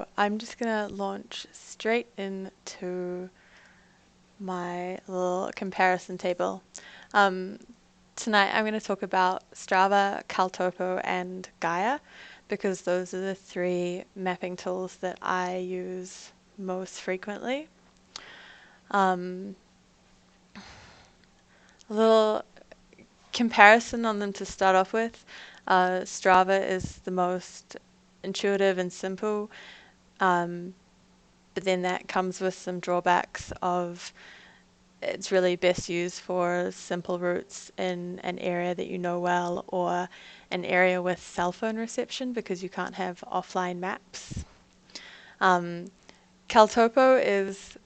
So I'm just gonna launch straight into my little comparison table. Um, Tonight I'm going to talk about Strava, Caltopo, and Gaia because those are the three mapping tools that I use most frequently. A little comparison on them to start off with. Strava is the most intuitive and simple, but then that comes with some drawbacks of it's really best used for simple routes in an area that you know well or an area with cell phone reception because you can't have offline maps. Caltopo is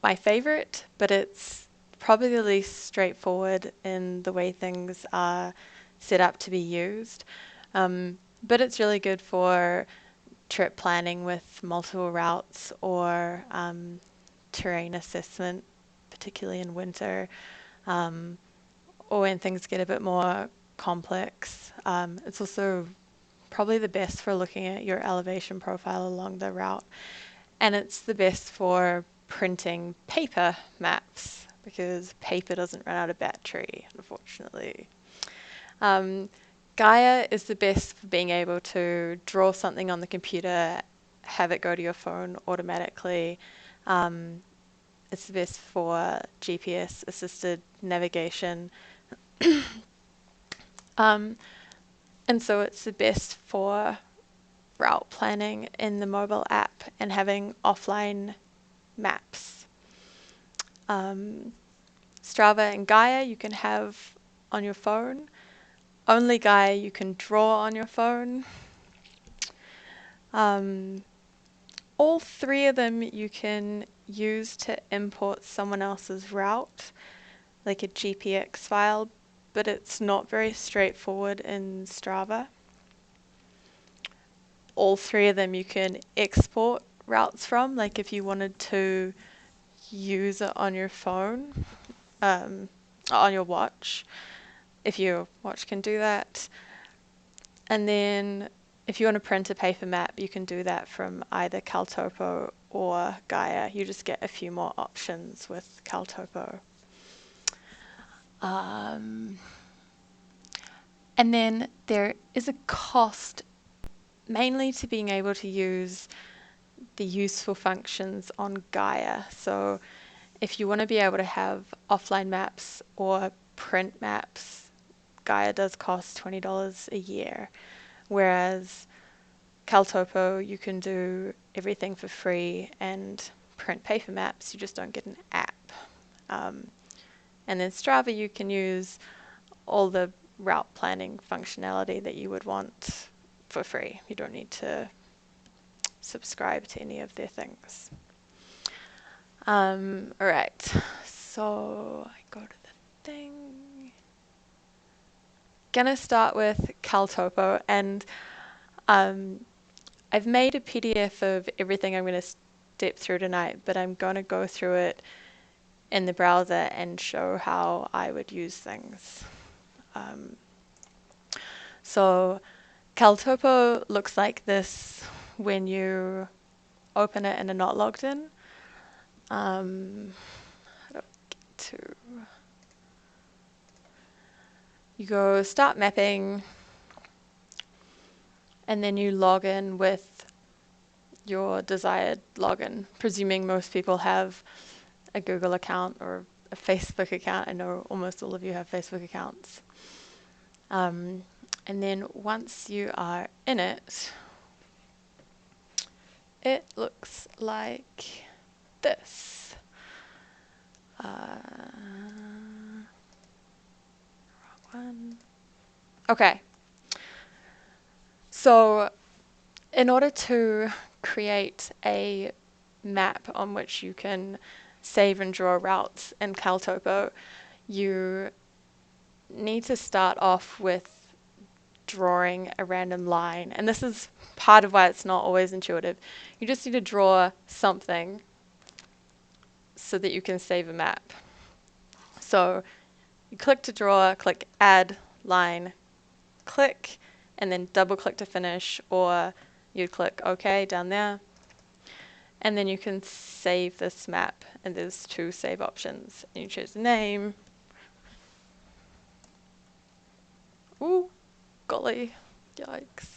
my favorite, but it's probably the least straightforward in the way things are set up to be used. But it's really good for trip planning with multiple routes or terrain assessment, particularly in winter, or when things get a bit more complex. It's also probably the best for looking at your elevation profile along the route, and it's the best for printing paper maps because paper doesn't run out of battery, unfortunately. Gaia is the best for being able to draw something on the computer, have it go to your phone automatically. It's the best for GPS assisted navigation. And so it's the best for route planning in the mobile app and having offline maps. Strava and Gaia you can have on your phone. Only Gaia you can draw on your phone. All three of them you can use to import someone else's route, like a GPX file, but it's not very straightforward in Strava. All three of them you can export routes from, like if you wanted to use it on your phone, on your watch, if your watch can do that. And then if you want to print a paper map, you can do that from either Caltopo or Gaia. You just get a few more options with Caltopo. And then there is a cost mainly to being able to use the useful functions on Gaia. So if you want to be able to have offline maps or print maps, Gaia does cost $20 a year, whereas Caltopo you can do everything for free and print paper maps, you just don't get an app. And then Strava you can use all the route planning functionality that you would want for free. You don't need to subscribe to any of their things. Alright, so I go to the thing. Gonna start with Caltopo, and I've made a PDF of everything I'm going to step through tonight, but I'm going to go through it in the browser and show how I would use things. So Caltopo looks like this when you open it and are not logged in. How do I get to... You go start mapping, and then you log in with your desired login, presuming most people have a Google account or a Facebook account. I know almost all of you have Facebook accounts. And then once you are in it, it looks like this. Wrong one. Okay. So in order to create a map on which you can save and draw routes in Caltopo, you need to start off with drawing a random line. And this is part of why it's not always intuitive. You just need to draw something so that you can save a map. So you click to draw, click add line, click, and then double click to finish, or you'd click OK down there. And then you can save this map, and there's two save options. And you choose the name. Ooh, golly, yikes.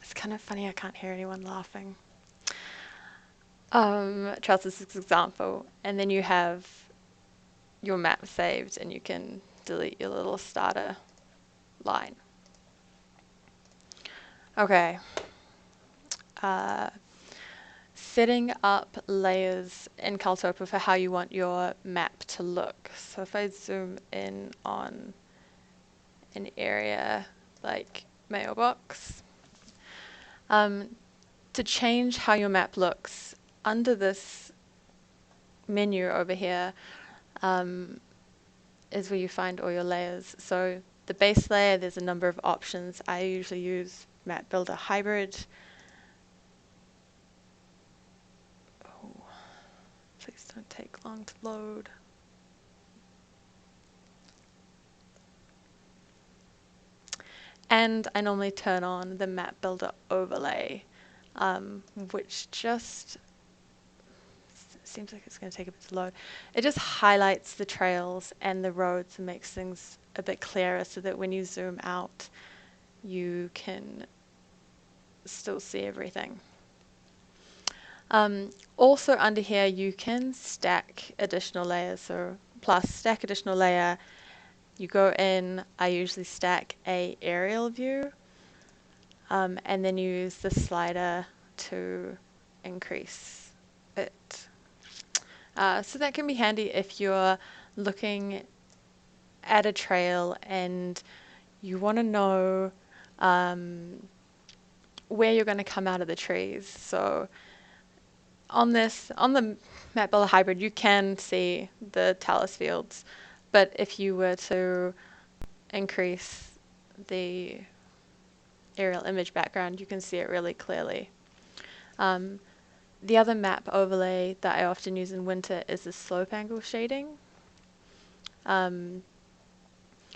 It's kind of funny I can't hear anyone laughing. Trust this example, and then you have your map saved, and you can delete your little starter line. Okay. Setting up layers in Caltopo for how you want your map to look. So if I zoom in on an area like mailbox, to change how your map looks, under this menu over here is where you find all your layers. So the base layer, there's a number of options. I usually use Map Builder Hybrid. Oh, please don't take long to load. And I normally turn on the Map Builder Overlay, which just seems like it's going to take a bit to load. It just highlights the trails and the roads and makes things a bit clearer so that when you zoom out, you can still see everything. Also under here, you can stack additional layers. So plus stack additional layer, you go in, I usually stack a aerial view, and then you use the slider to increase it. So that can be handy if you're looking at a trail and you want to know where you're going to come out of the trees. So on the Map Builder Hybrid, you can see the talus fields, but if you were to increase the aerial image background, you can see it really clearly. The other map overlay that I often use in winter is the slope angle shading.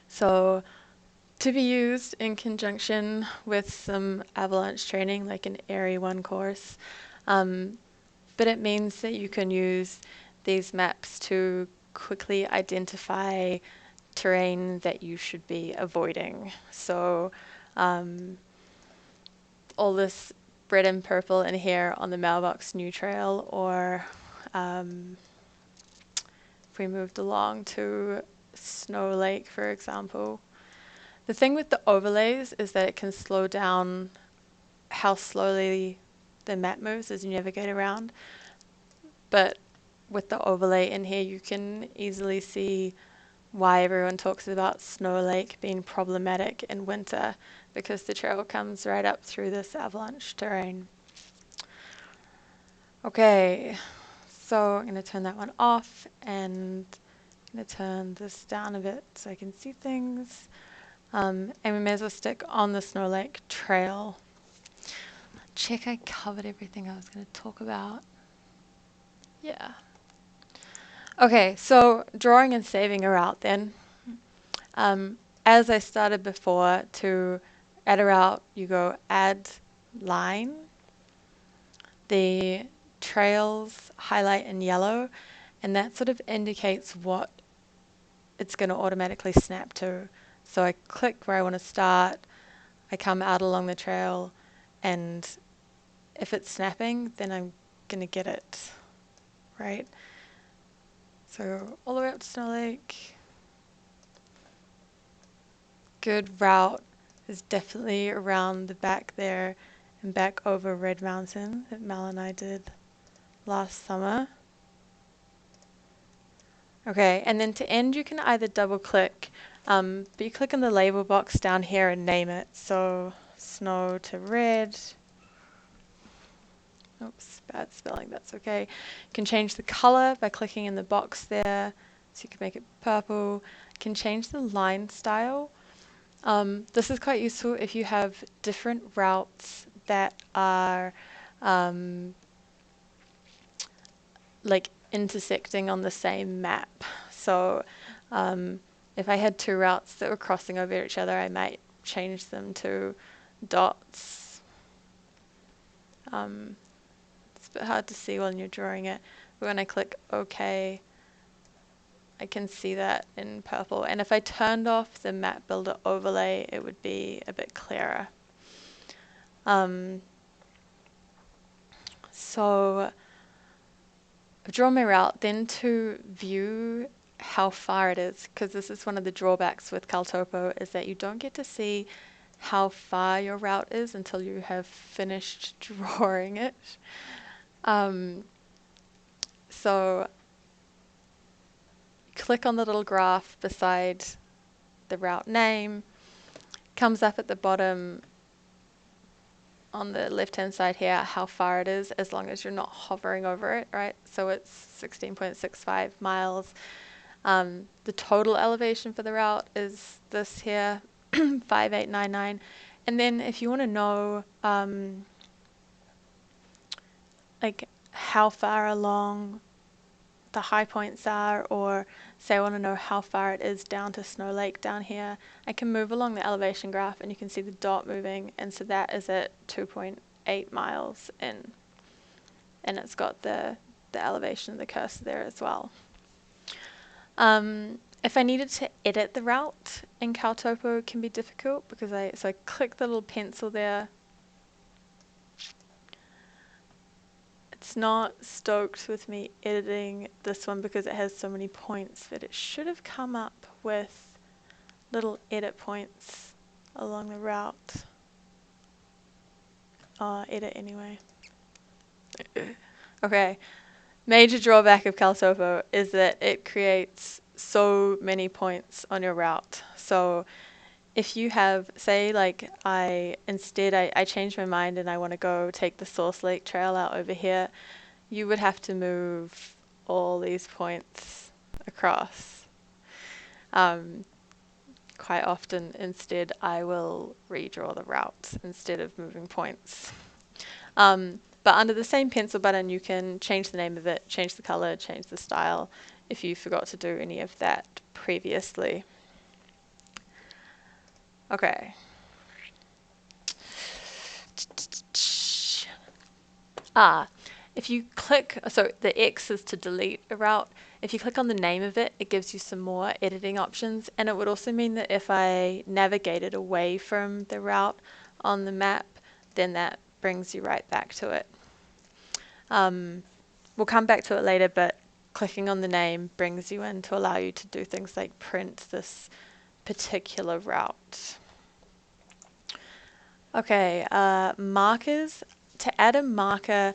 So to be used in conjunction with some avalanche training, like an Area 1 course. But it means that you can use these maps to quickly identify terrain that you should be avoiding. So all this red and purple in here on the mailbox new trail, or if we moved along to Snow Lake, for example. The thing with the overlays is that it can slow down how slowly the map moves as you navigate around. But with the overlay in here, you can easily see why everyone talks about Snow Lake being problematic in winter, because the trail comes right up through this avalanche terrain. Okay, so I'm going to turn that one off, and I'm going to turn this down a bit so I can see things. And we may as well stick on the Snow Lake trail. Check I covered everything I was going to talk about. Yeah. Okay, so drawing and saving a route then. As I started before, to add a route, you go add line. The trails highlight in yellow, and that sort of indicates what it's going to automatically snap to. So I click where I want to start, I come out along the trail, and if it's snapping, then I'm going to get it, right? So all the way up to Snow Lake. Good route is definitely around the back there and back over Red Mountain that Mel and I did last summer. Okay, and then to end, you can either double click, but you click on the label box down here and name it. So snow to red. Oops, bad spelling, that's okay. You can change the color by clicking in the box there. So you can make it purple. You can change the line style. This is quite useful if you have different routes that are like intersecting on the same map. So if I had two routes that were crossing over each other, I might change them to dots. It's a bit hard to see when you're drawing it, but when I click OK, I can see that in purple. And if I turned off the map builder overlay, it would be a bit clearer. So I've drawn my route. Then to view how far it is, because this is one of the drawbacks with Caltopo, is that you don't get to see how far your route is until you have finished drawing it. So click on the little graph beside the route name, comes up at the bottom on the left hand side here how far it is, as long as you're not hovering over it, right? So it's 16.65 miles. The total elevation for the route is this here, 5899. And then if you want to know like how far along the high points are, or say I want to know how far it is down to Snow Lake down here, I can move along the elevation graph and you can see the dot moving, and so that is at 2.8 miles in, and it's got the elevation of the cursor there as well. If I needed to edit the route in Caltopo, it can be difficult because I click the little pencil there. It's not stoked with me editing this one because it has so many points, but it should have come up with little edit points along the route. Edit anyway. Okay. Major drawback of Caltopo is that it creates so many points on your route. So if you have, say like I changed my mind and I want to go take the Source Lake Trail out over here, you would have to move all these points across. Quite often instead I will redraw the route instead of moving points. But under the same pencil button you can change the name of it, change the color, change the style if you forgot to do any of that previously. Okay. If you click, so the X is to delete a route. If you click on the name of it, it gives you some more editing options, and it would also mean that if I navigated away from the route on the map, then that brings you right back to it. We'll come back to it later, but clicking on the name brings you in to allow you to do things like print this particular route. Okay, markers. To add a marker,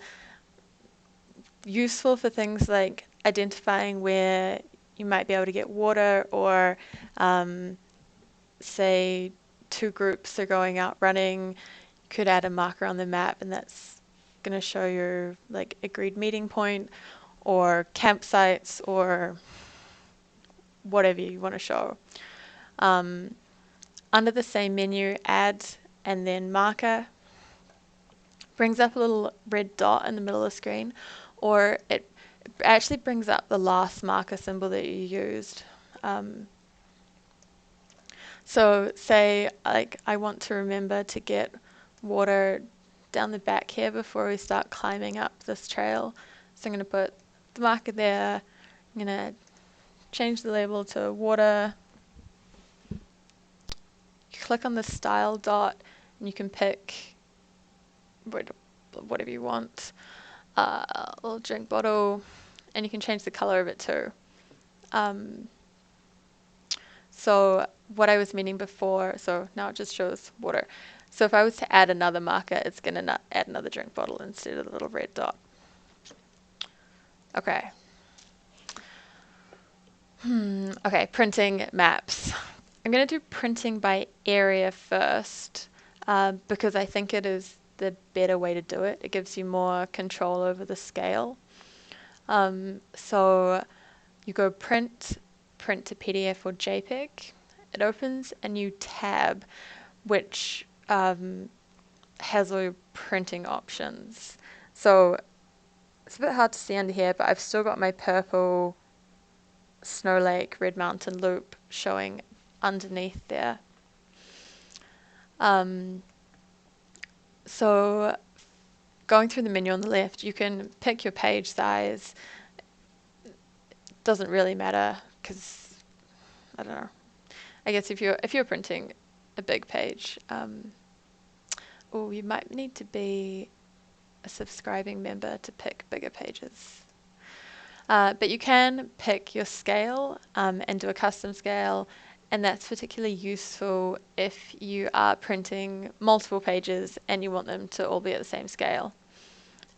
useful for things like identifying where you might be able to get water, or say two groups are going out running, you could add a marker on the map and that's going to show your like agreed meeting point or campsites or whatever you want to show. Under the same menu, add and then marker brings up a little red dot in the middle of the screen, or it actually brings up the last marker symbol that you used. So say like I want to remember to get water down the back here before we start climbing up this trail. So I'm going to put the marker there. I'm going to change the label to water. You click on the style dot and you can pick whatever you want. A little drink bottle, and you can change the color of it too. So what I was meaning before, so now it just shows water. So if I was to add another marker, it's going to add another drink bottle instead of the little red dot. Okay. Okay, printing maps. I'm going to do printing by area first because I think it is the better way to do it. It gives you more control over the scale. So you go print to PDF or JPEG. It opens a new tab which has all your printing options. So it's a bit hard to see under here, but I've still got my purple Snow Lake Red Mountain loop showing underneath there. So going through the menu on the left, you can pick your page size. Doesn't really matter because I don't know. I guess if you're printing a big page, or you might need to be a subscribing member to pick bigger pages. But you can pick your scale and do a custom scale, and that's particularly useful if you are printing multiple pages and you want them to all be at the same scale.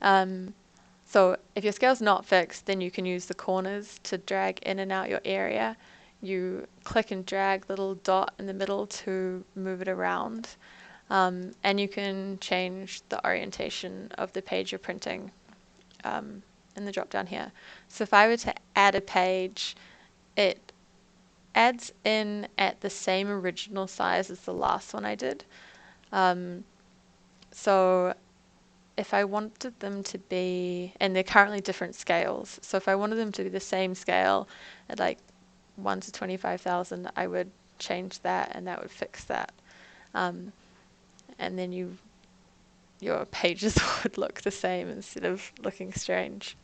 So if your scale's not fixed, then you can use the corners to drag in and out your area. You click and drag the little dot in the middle to move it around. And you can change the orientation of the page you're printing in the drop down here. So if I were to add a page, it adds in at the same original size as the last one I did. So if I wanted them to be, and they're currently different scales, so if I wanted them to be the same scale at like 1 to 25,000, I would change that and that would fix that. And then your pages would look the same instead of looking strange.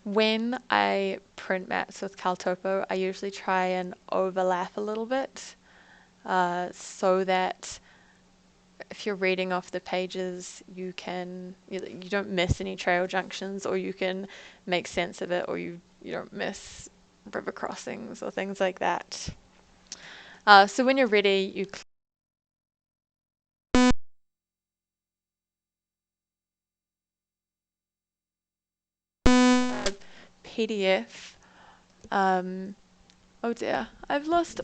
When I print maps with Caltopo, I usually try and overlap a little bit so that if you're reading off the pages, you don't miss any trail junctions, or you can make sense of it, or you don't miss river crossings or things like that. So when you're ready, you PDF. Oh dear, I've lost.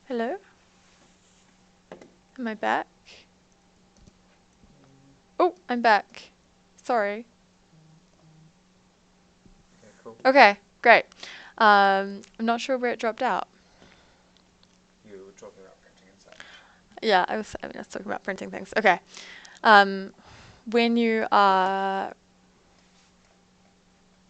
Hello? Am I back? Oh, I'm back. Sorry. Okay, cool. Okay, great. I'm not sure where it dropped out. You were talking about printing and such. Yeah, I was talking about printing things. Okay. When you are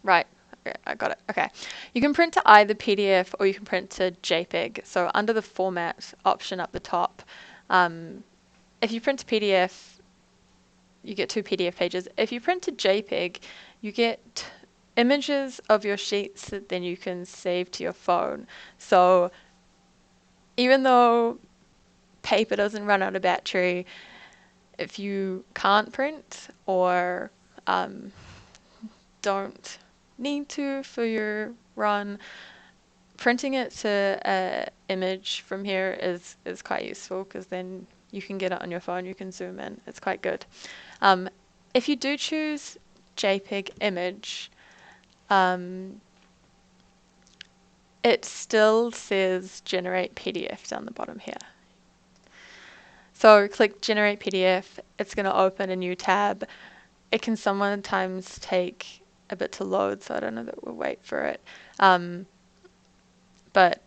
right, okay, I got it. Okay. You can print to either PDF or you can print to JPEG. So under the format option up the top, if you print to PDF, you get 2 PDF pages. If you print to JPEG, you get images of your sheets that then you can save to your phone. So even though paper doesn't run out of battery, if you can't print or don't need to for your run, printing it to an image from here is quite useful because then you can get it on your phone, you can zoom in. It's quite good. If you do choose JPEG image, it still says generate PDF down the bottom here. So click generate PDF, it's going to open a new tab. It can sometimes take a bit to load, so I don't know that we'll wait for it. But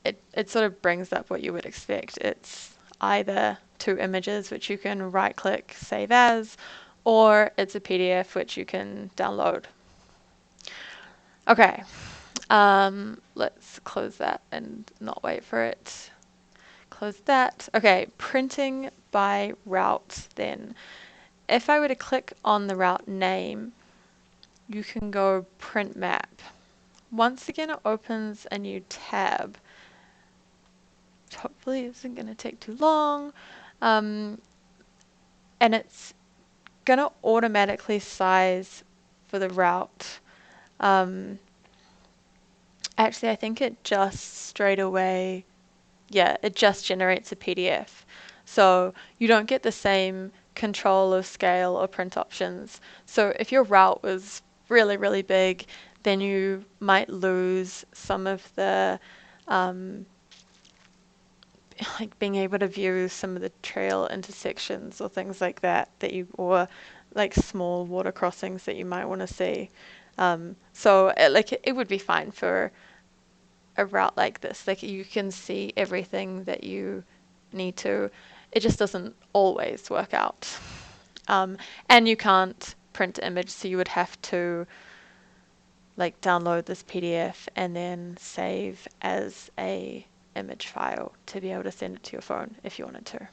it sort of brings up what you would expect. It's either 2 images which you can right click save as, or it's a PDF which you can download. Okay, let's close that and not wait for it. Close that. Okay, printing by route then. If I were to click on the route name, you can go print map. Once again, it opens a new tab. Hopefully it isn't going to take too long. And it's going to automatically size for the route. Actually, I think it just straight away, yeah, it just generates a PDF. So you don't get the same control of scale or print options. So if your route was really, really big, then you might lose some of the like being able to view some of the trail intersections or things like that or like small water crossings that you might want to see. So it would be fine for a route like this. Like you can see everything that you need to. It just doesn't always work out. And you can't print the image, so you would have to like download this PDF and then save as a image file to be able to send it to your phone if you wanted to.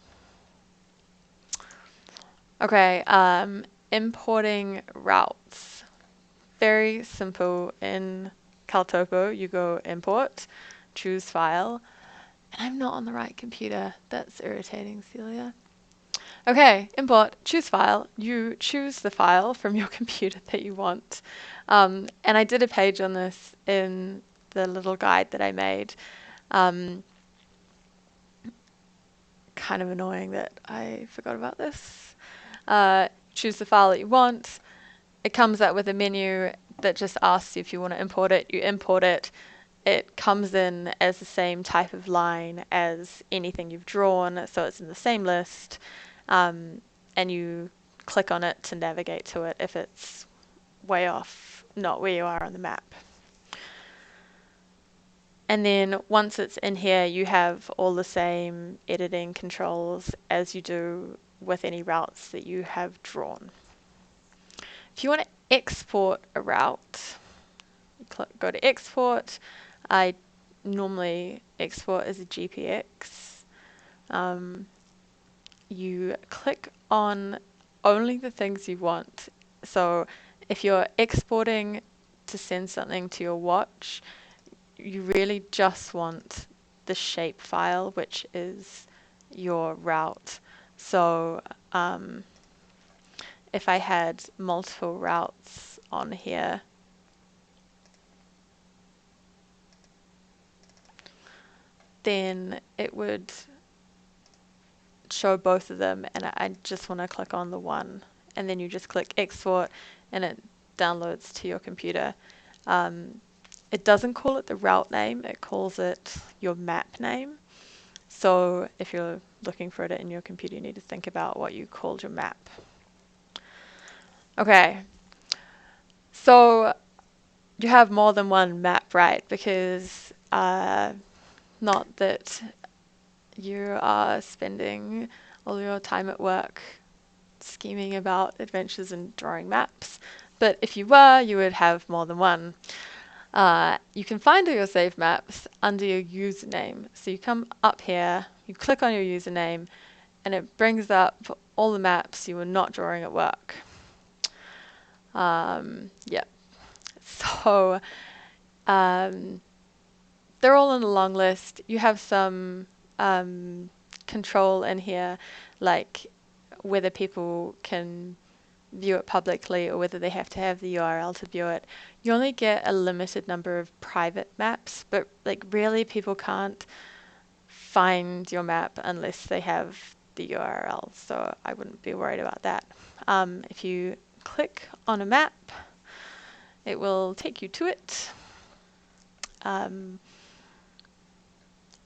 Okay, importing routes. Very simple. In Caltopo, you go import, choose file, and I'm not on the right computer. That's irritating, Celia. Okay, import, choose file. You choose the file from your computer that you want. And I did a page on this in the little guide that I made. Kind of annoying that I forgot about this. Choose the file that you want. It comes up with a menu that just asks you if you want to import it. You import it. It comes in as the same type of line as anything you've drawn, so it's in the same list. And you click on it to navigate to it if it's way off, not where you are on the map. And then once it's in here, you have all the same editing controls as you do with any routes that you have drawn. If you want to export a route, go to export. I normally export as a GPX. You click on only the things you want. So if you're exporting to send something to your watch, you really just want the shape file, which is your route. So if I had multiple routes on here, then it would show both of them, and I just want to click on the one, and then you just click export and it downloads to your computer. It doesn't call it the route name, it calls it your map name. So if you're looking for it in your computer, you need to think about what you called your map. Okay, so you have more than one map, right? Because not that you are spending all your time at work scheming about adventures and drawing maps, but if you were, you would have more than one. You can find all your saved maps under your username. So you come up here, you click on your username, and it brings up all the maps you were not drawing at work. Yeah. So they're all on a long list. You have some control in here, like whether people can view it publicly or whether they have to have the URL to view it. You only get a limited number of private maps, but like really people can't find your map unless they have the URL, so I wouldn't be worried about that. If you click on a map, it will take you to it.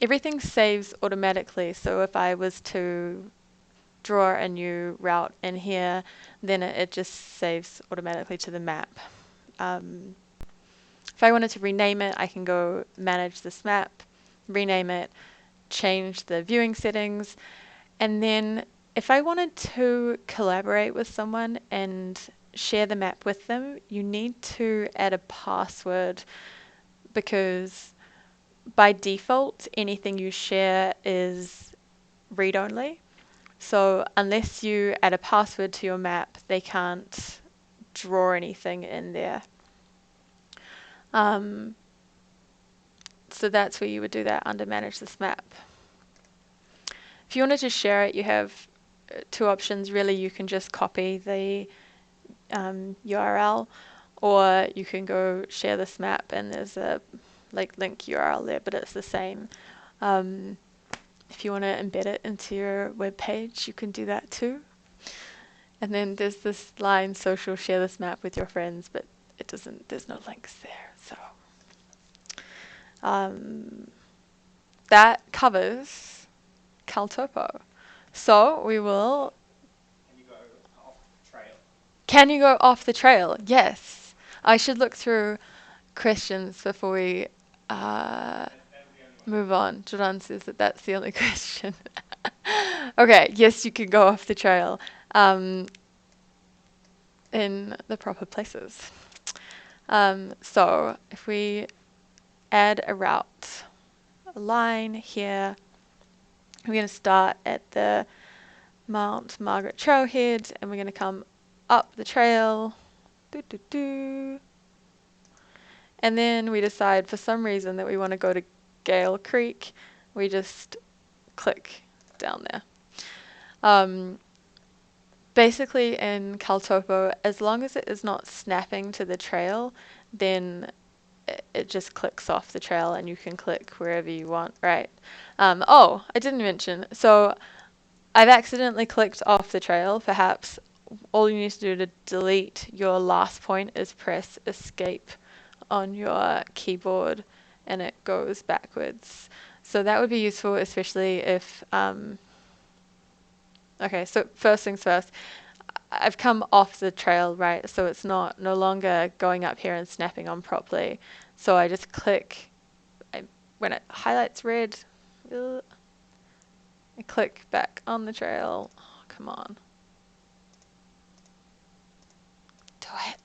Everything saves automatically, so if I was to draw a new route in here, then it just saves automatically to the map. If I wanted to rename it, I can go manage this map, rename it, change the viewing settings, and then if I wanted to collaborate with someone and share the map with them, you need to add a password, because by default anything you share is read-only. So unless you add a password to your map, they can't draw anything in there. So that's where you would do that under manage this map. If you wanted to share it, you have two options. Really, you can just copy the URL, or you can go share this map and there's a link URL there, but it's the same. If you want to embed it into your web page, you can do that too. And then there's this line, social, share this map with your friends, but it doesn't, there's no links there. So um, that covers Caltopo. So we will. Can you go off trail? Can you go off the trail? Yes. I should look through questions before we That'll be only one. move on. Jordan says that that's the only question. Okay, yes, you can go off the trail in the proper places. So if we add a route, a line here, we're going to start at the Mount Margaret Trailhead and we're going to come up the trail. Doo, doo, doo. And then we decide for some reason that we want to go to Gale Creek. We just click down there. Basically in Caltopo, as long as it is not snapping to the trail, then it just clicks off the trail and you can click wherever you want, right? Oh, I didn't mention. So I've accidentally clicked off the trail. Perhaps all you need to do to delete your last point is press escape on your keyboard and it goes backwards. So that would be useful, especially if, okay, so first things first, I've come off the trail, right? So it's no longer going up here and snapping on properly. So I just click, when it highlights red, I click back on the trail. Oh, come on. Do it.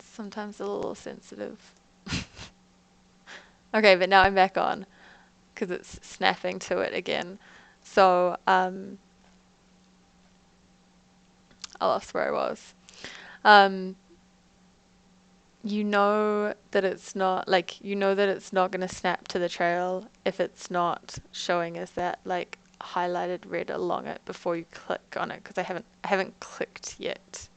Sometimes a little sensitive. Okay, but now I'm back on because it's snapping to it again. So I lost where I was. Um, you know that it's not like you know that it's not going to snap to the trail if it's not showing as that like highlighted red along it before you click on it, because I haven't clicked yet.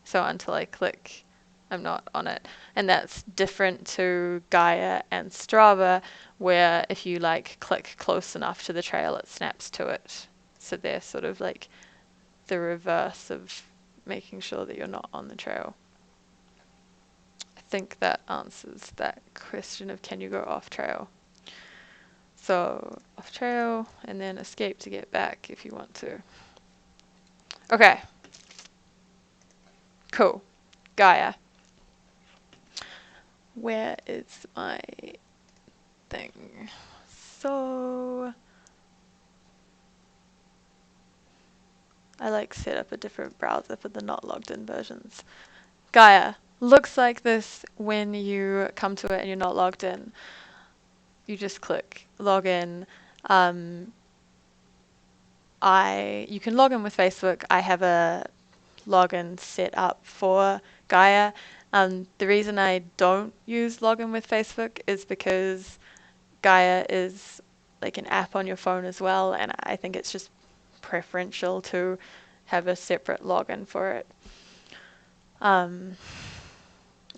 So until I click, I'm not on it. And that's different to Gaia and Strava, where if you like click close enough to the trail, it snaps to it. So they're sort of like the reverse of making sure that you're not on the trail. I think that answers that question of can you go off trail. So off trail and then escape to get back if you want to. Okay. Cool. Gaia. Where is my thing? So I like set up a different browser for the not logged in versions. Gaia looks like this when you come to it and you're not logged in. You just click log in. You can log in with Facebook. I have a login set up for Gaia. The reason I don't use login with Facebook is because Gaia is like an app on your phone as well, and I think it's just preferential to have a separate login for it.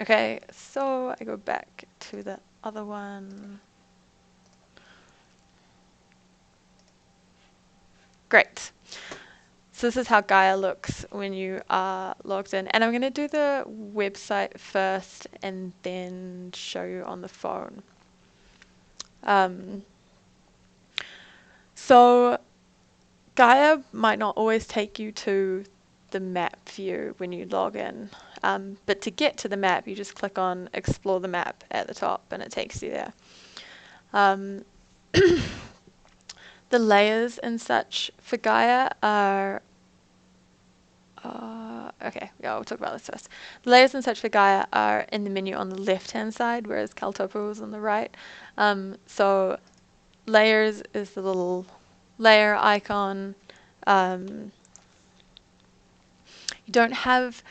Okay, so I go back to the other one. Great. So this is how Gaia looks when you are logged in. And I'm going to do the website first and then show you on the phone. So Gaia might not always take you to the map view when you log in. But to get to the map, you just click on Explore the Map at the top and it takes you there. The layers and such for Gaia are okay, yeah, we'll talk about this first. The layers and such for Gaia are in the menu on the left-hand side, whereas Caltopo is on the right. So layers is the little layer icon. You don't have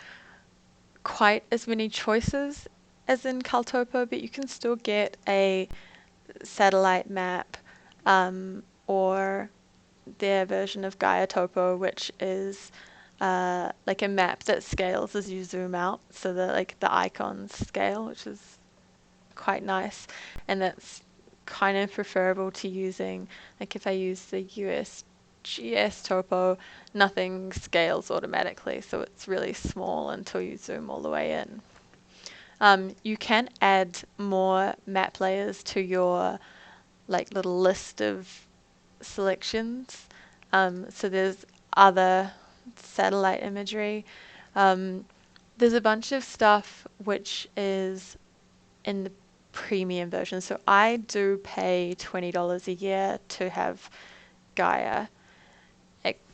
quite as many choices as in Caltopo, but you can still get a satellite map or their version of Gaia Topo, which is like a map that scales as you zoom out, so that like the icons scale, which is quite nice, and that's kind of preferable to using like if I use the US GS Topo, nothing scales automatically, so it's really small until you zoom all the way in. You can add more map layers to your like little list of selections. So there's other satellite imagery. There's a bunch of stuff which is in the premium version. So I do pay $20 a year to have Gaia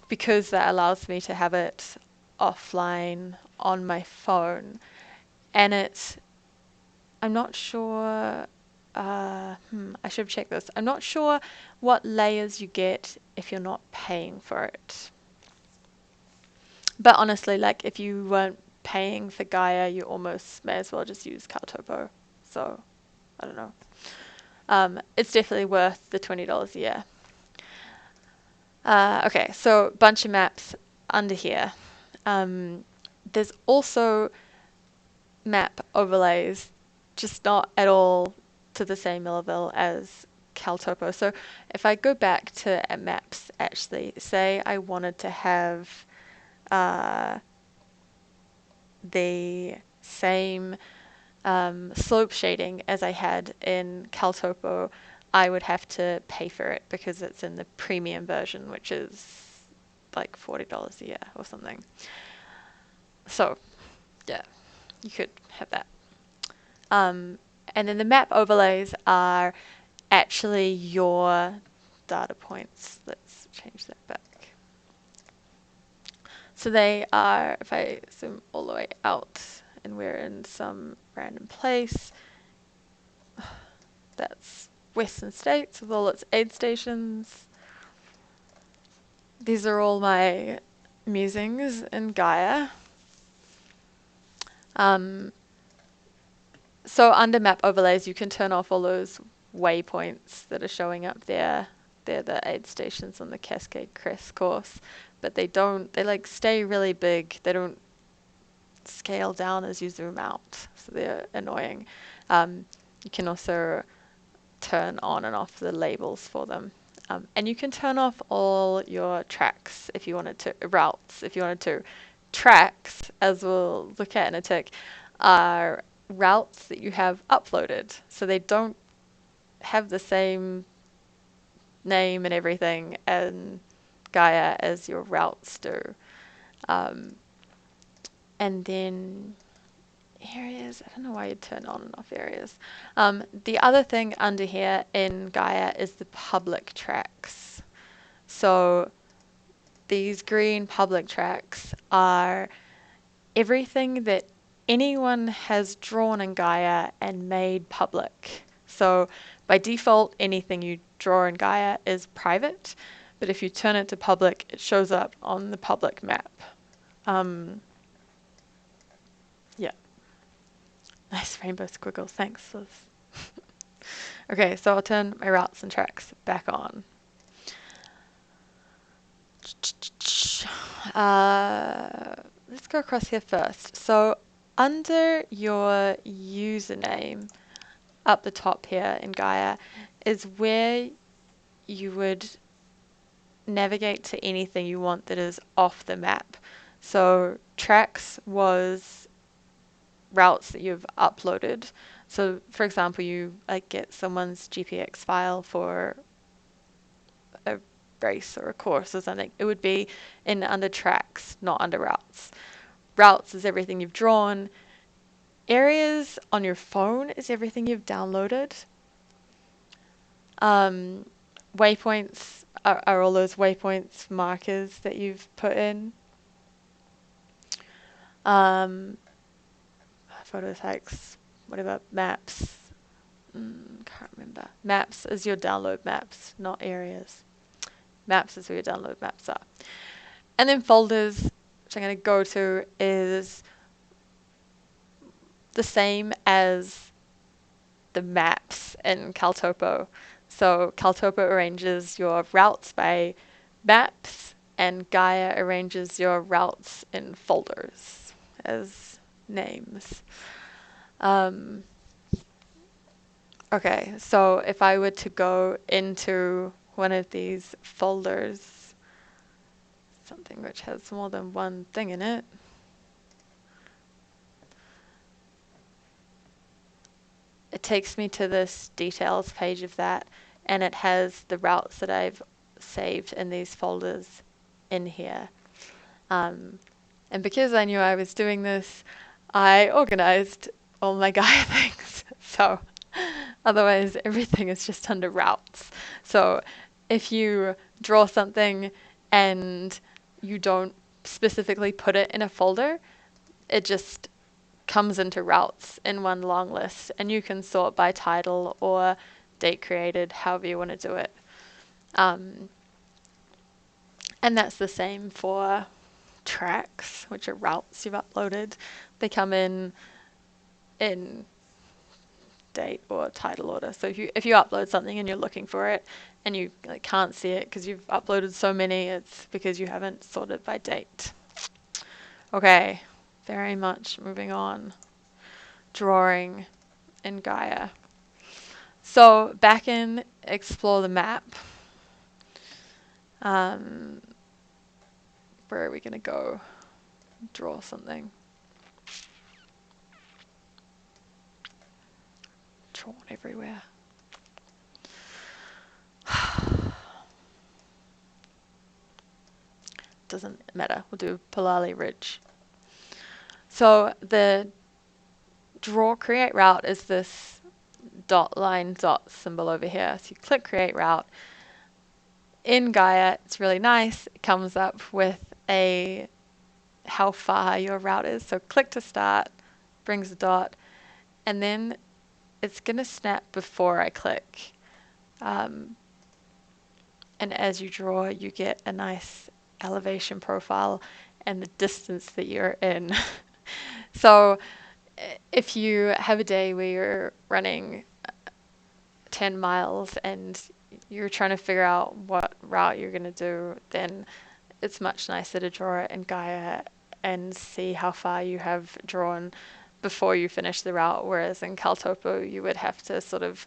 because that allows me to have it offline on my phone. And I'm not sure, I should check this. I'm not sure what layers you get if you're not paying for it. But honestly, like if you weren't paying for Gaia, you almost may as well just use Caltopo. So I don't know. It's definitely worth the $20 a year. Okay, so bunch of maps under here. There's also map overlays, just not at all to the same level as Caltopo. So if I go back to maps, actually, say I wanted to have the same slope shading as I had in Caltopo, I would have to pay for it because it's in the premium version, which is like $40 a year or something. So, yeah, you could have that. And then the map overlays are actually your data points. Let's change that back. So they are, if I zoom all the way out and we're in some random place, that's Western States with all its aid stations. These are all my musings in Gaia. So under map overlays, you can turn off all those waypoints that are showing up there. They're the aid stations on the Cascade Crest course, but they like stay really big. They don't scale down as you zoom out, so they're annoying. You can also turn on and off the labels for them. And you can turn off all your tracks if you wanted to, routes if you wanted to. Tracks, as we'll look at in a tick, are routes that you have uploaded. So they don't have the same name and everything in Gaia as your routes do. And then areas, I don't know why you'd turn on and off areas. The other thing under here in Gaia is the public tracks. So these green public tracks are everything that anyone has drawn in Gaia and made public. So by default, anything you draw in Gaia is private, but if you turn it to public, it shows up on the public map. Yeah. Nice rainbow squiggles, thanks Liz. Okay, so I'll turn my routes and tracks back on. Let's go across here first. So under your username, up the top here in Gaia, is where you would navigate to anything you want that is off the map. So tracks was routes that you've uploaded. So for example, you like get someone's GPX file for a race or a course or something. It would be in under tracks, not under routes. Routes is everything you've drawn. Areas on your phone is everything you've downloaded. Waypoints are all those waypoints markers that you've put in. Photos, hikes, whatever, maps. Can't remember. Maps is your download maps, not areas. Maps is where your download maps are. And then folders, which I'm going to go to, is the same as the maps in Caltopo. So Caltopo arranges your routes by maps, and Gaia arranges your routes in folders as names. Okay, so if I were to go into one of these folders, something which has more than one thing in it. It takes me to this details page of that, and it has the routes that I've saved in these folders in here. And because I knew I was doing this, I organized all my Gaia things. So otherwise everything is just under routes. So if you draw something and you don't specifically put it in a folder, it just comes into routes in one long list, and you can sort by title or date created, however you want to do it. And that's the same for tracks, which are routes you've uploaded. They come in date or title order. So if you upload something and you're looking for it and you can't see it because you've uploaded so many, it's because you haven't sorted by date. Okay, very much moving on. Drawing in Gaia. So back in Explore the Map, where are we going to go? Draw something. Drawn everywhere. Doesn't matter. We'll do Palali Ridge. So the draw create route is this dot line dot symbol over here. So you click create route. In Gaia, it's really nice. It comes up with a how far your route is. So click to start, brings a dot, and then it's going to snap before I click. And as you draw, you get a nice elevation profile and the distance that you're in. So if you have a day where you're running 10 miles and you're trying to figure out what route you're going to do, then it's much nicer to draw it in Gaia and see how far you have drawn before you finish the route, whereas in Caltopo you would have to sort of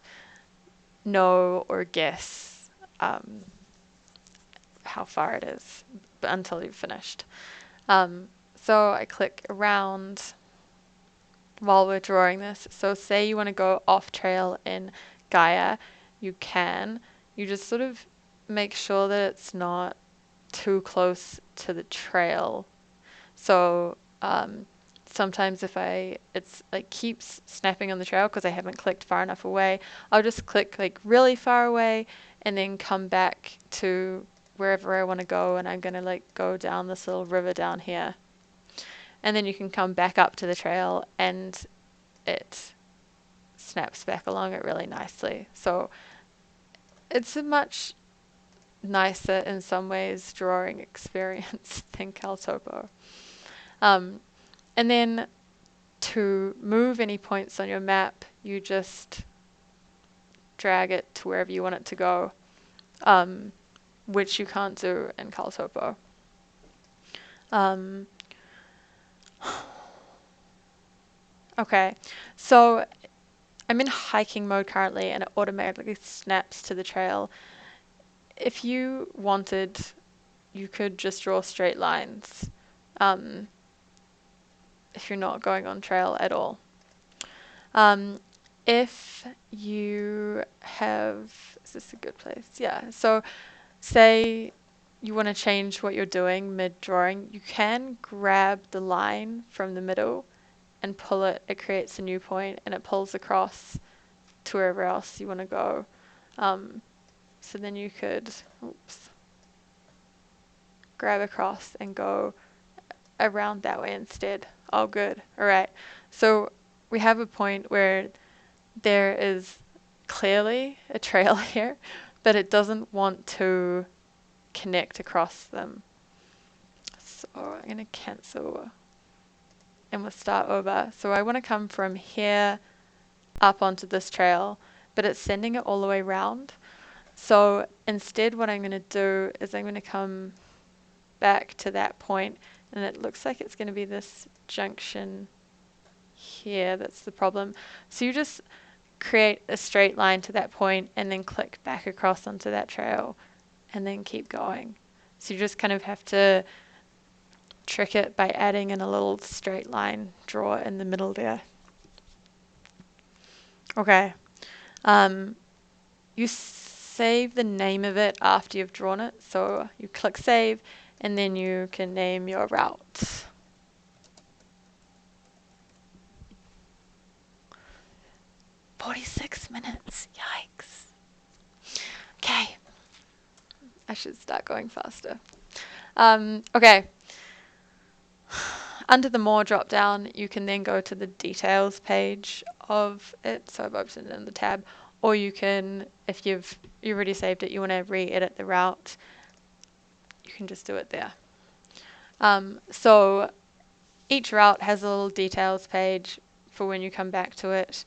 know or guess how far it is until you've finished. So I click around while we're drawing this. So say you want to go off trail in Gaia, you can. You just sort of make sure that it's not too close to the trail. So sometimes if it's like keeps snapping on the trail because I haven't clicked far enough away, I'll just click like really far away and then come back to wherever I want to go, and I'm going to like go down this little river down here. And then you can come back up to the trail and it snaps back along it really nicely. So it's a much nicer in some ways drawing experience than Caltopo. And then to move any points on your map, you just drag it to wherever you want it to go, which you can't do in Caltopo. Okay, so I'm in hiking mode currently and it automatically snaps to the trail. If you wanted, you could just draw straight lines if you're not going on trail at all. If you have, is this a good place? Yeah, so say you want to change what you're doing mid-drawing, you can grab the line from the middle and pull it. It creates a new point and it pulls across to wherever else you want to go. So then you could grab across and go around that way instead. Oh, good. All right. So we have a point where there is clearly a trail here, but it doesn't want to connect across them. So I'm going to cancel and we'll start over. So I want to come from here up onto this trail, but it's sending it all the way around. So instead what I'm going to do is I'm going to come back to that point, and it looks like it's going to be this junction here that's the problem. So you just create a straight line to that point and then click back across onto that trail and then keep going. So you just kind of have to trick it by adding in a little straight line draw in the middle there. Okay. You save the name of it after you've drawn it. So you click save and then you can name your route. "46 minutes, yikes." Okay. I should start going faster. Okay. Under the More drop down, you can then go to the details page of it. So I've opened it in the tab. Or you can, if you already saved it, you want to re-edit the route, you can just do it there. So each route has a little details page for when you come back to it.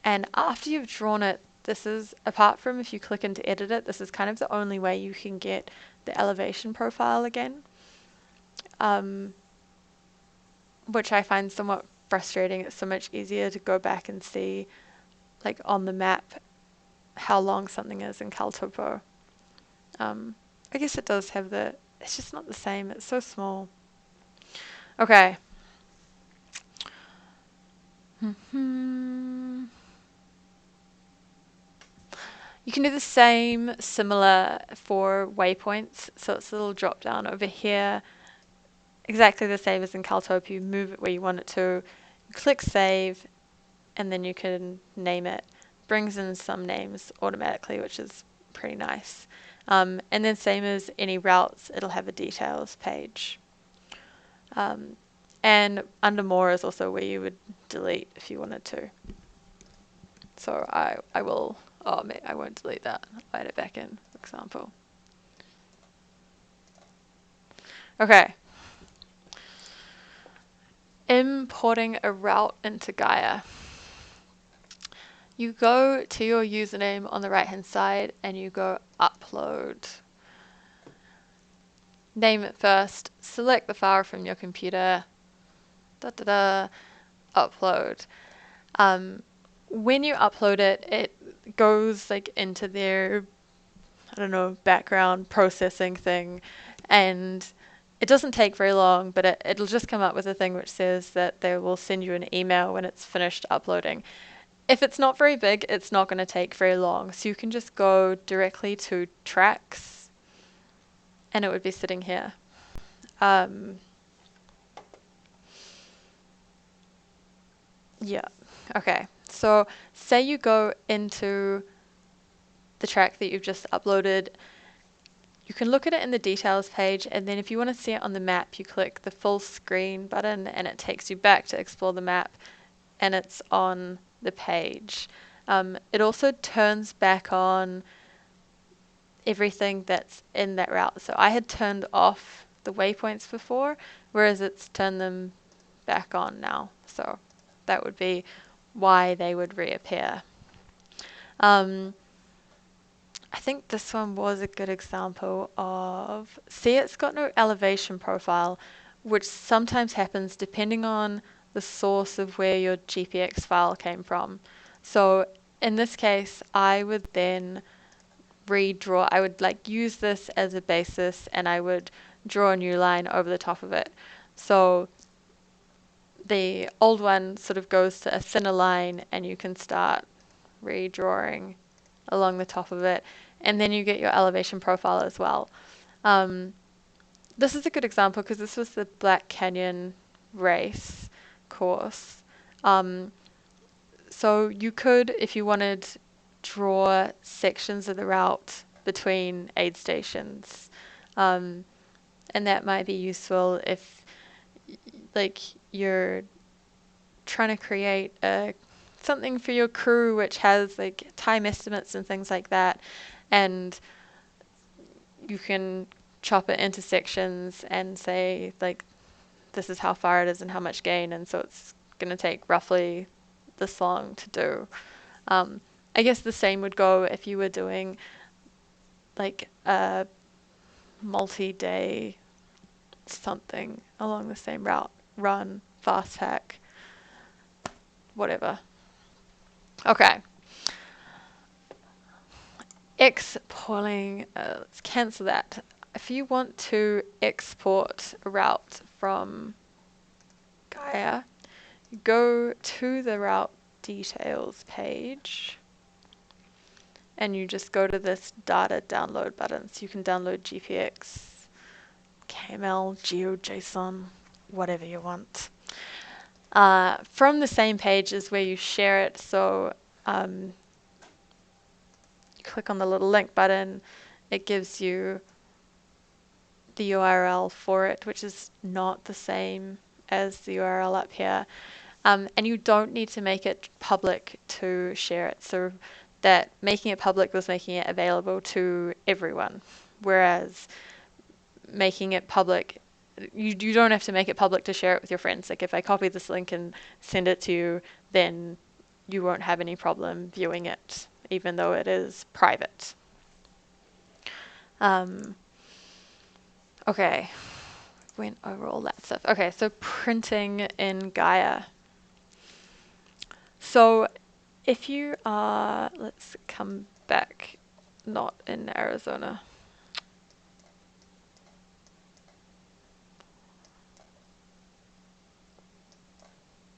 And after you've drawn it, this is, apart from if you click into edit it, this is kind of the only way you can get the elevation profile again. Which I find somewhat frustrating. It's so much easier to go back and see, like on the map, how long something is in Caltopo. I guess it does have it's just not the same. It's so small. Okay. You can do the same, similar for waypoints. So it's a little drop down over here. Exactly the same as in Caltopo. You move it where you want it to. You click save, and then you can name it. Brings in some names automatically, which is pretty nice. And then same as any routes, it'll have a details page. And under More is also where you would delete if you wanted to. So I will, I won't delete that. I'll add it back in, for example. Okay. Importing a route into Gaia. You go to your username on the right hand side and you go upload. Name it first, select the file from your computer, upload. When you upload it, it goes like into their, I don't know, background processing thing, and it doesn't take very long, but it'll just come up with a thing which says that they will send you an email when it's finished uploading. If it's not very big, it's not going to take very long. So you can just go directly to tracks, and it would be sitting here. Yeah. Okay. So say you go into the track that you've just uploaded. You can look at it in the details page, and then if you want to see it on the map, you click the full screen button and it takes you back to explore the map, and it's on the page. It also turns back on everything that's in that route. So I had turned off the waypoints before, whereas it's turned them back on now. So that would be why they would reappear. I think this one was a good example of, see, it's got no elevation profile, which sometimes happens depending on the source of where your GPX file came from. So in this case, I would then redraw, I would like use this as a basis and I would draw a new line over the top of it. So the old one sort of goes to a thinner line and you can start redrawing along the top of it, and then you get your elevation profile as well. This is a good example because this was the Black Canyon race course. So you could, if you wanted, draw sections of the route between aid stations. And that might be useful if like you're trying to create something for your crew which has like time estimates and things like that, and you can chop it into sections and say like this is how far it is and how much gain, and so it's going to take roughly this long to do. I guess the same would go if you were doing like a multi-day something along the same route, run, fast pack, whatever. Okay. Exporting, let's cancel that. if you want to export a route from Gaia, go to the route details page and you just go to this data download button. So you can download GPX, KML, GeoJSON, whatever you want. From the same page is where you share it. So you click on the little link button, it gives you the URL for it, which is not the same as the URL up here. And you don't need to make it public to share it. So that making it public was making it available to everyone. Whereas making it public, you don't have to make it public to share it with your friends. Like if I copy this link and send it to you, then you won't have any problem viewing it, even though it is private. Okay, went over all that stuff. Okay, so printing in Gaia. So if you are, let's come back, not in Arizona.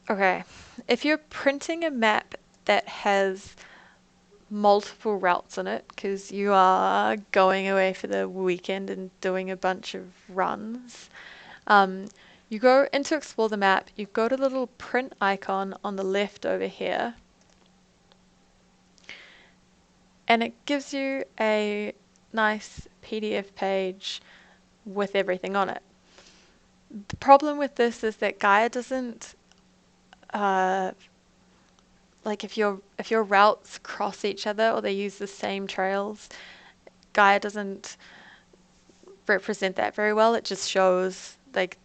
Okay, if you're printing a map that has multiple routes on it, because you are going away for the weekend and doing a bunch of runs, you go into explore the map, you go to the little print icon on the left over here, and it gives you a nice PDF page with everything on it. The problem with this is that Gaia doesn't like if your routes cross each other or they use the same trails, Gaia doesn't represent that very well. It just shows like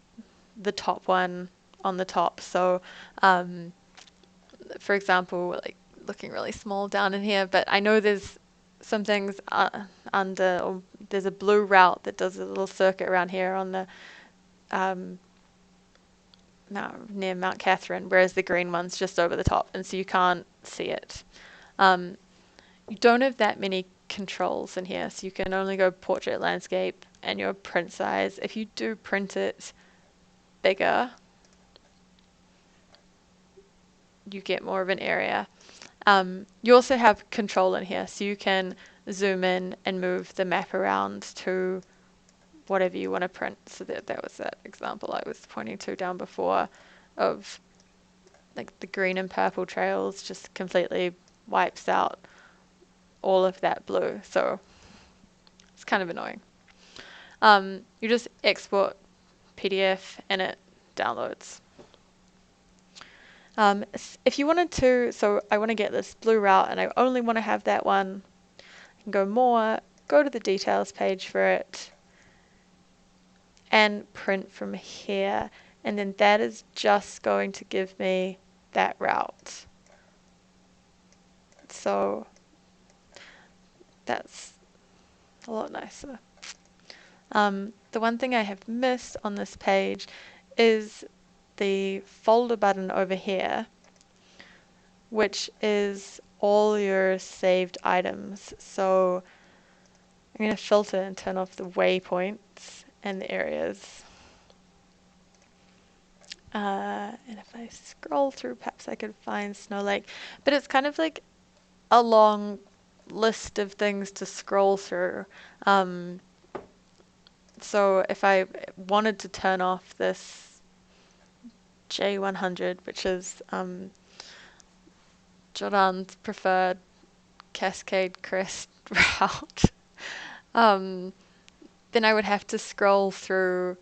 the top one on the top. So for example, like looking really small down in here, but I know there's some things under, or there's a blue route that does a little circuit around here on the near Mount Catherine, whereas the green one's just over the top, and so you can't see it. You don't have that many controls in here, so you can only go portrait, landscape, and your print size. If you do print it bigger, you get more of an area. You also have control in here, so you can zoom in and move the map around to whatever you want to print. So that was that example I was pointing to down before of like the green and purple trails just completely wipes out all of that blue. So it's kind of annoying. You just export PDF and it downloads. If you wanted to, so I want to get this blue route and I only want to have that one, I can go more, go to the details page for it, and print from here. And then that is just going to give me that route. So that's a lot nicer. The one thing I have missed on this page is the folder button over here, which is all your saved items. So I'm going to filter and turn off the waypoints and the areas. And if I scroll through, perhaps I could find Snow Lake. But it's kind of like a long list of things to scroll through. So if I wanted to turn off this J100, which is Jordan's preferred Cascade Crest route, then I would have to scroll through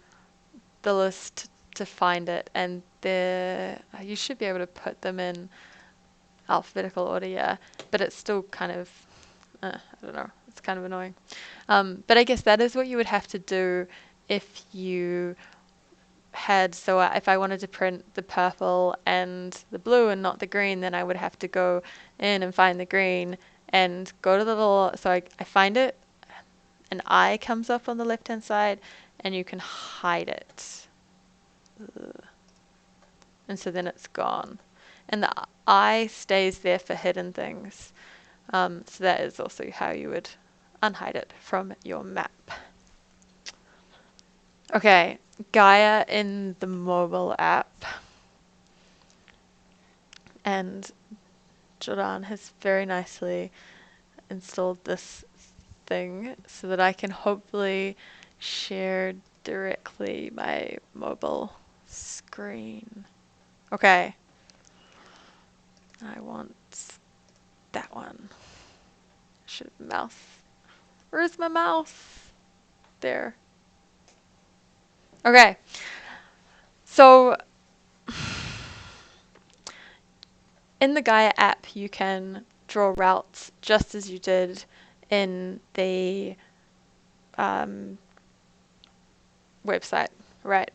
the list to find it, and there you should be able to put them in alphabetical order, yeah, but it's still kind of I don't know, it's kind of annoying. But I guess that is what you would have to do if you had, so if I wanted to print the purple and the blue and not the green, then I would have to go in and find the green and go to the little, so I find it, an eye comes up on the left hand side and you can hide it. And so then it's gone. And the eye stays there for hidden things. So that is also how you would unhide it from your map. Okay, Gaia in the mobile app. And Jordan has very nicely installed this thing so that I can hopefully share directly my mobile screen. Okay, I want that one. Should have mouse. Where's my mouse? There. Okay, so in the Gaia app, you can draw routes just as you did in the website, right?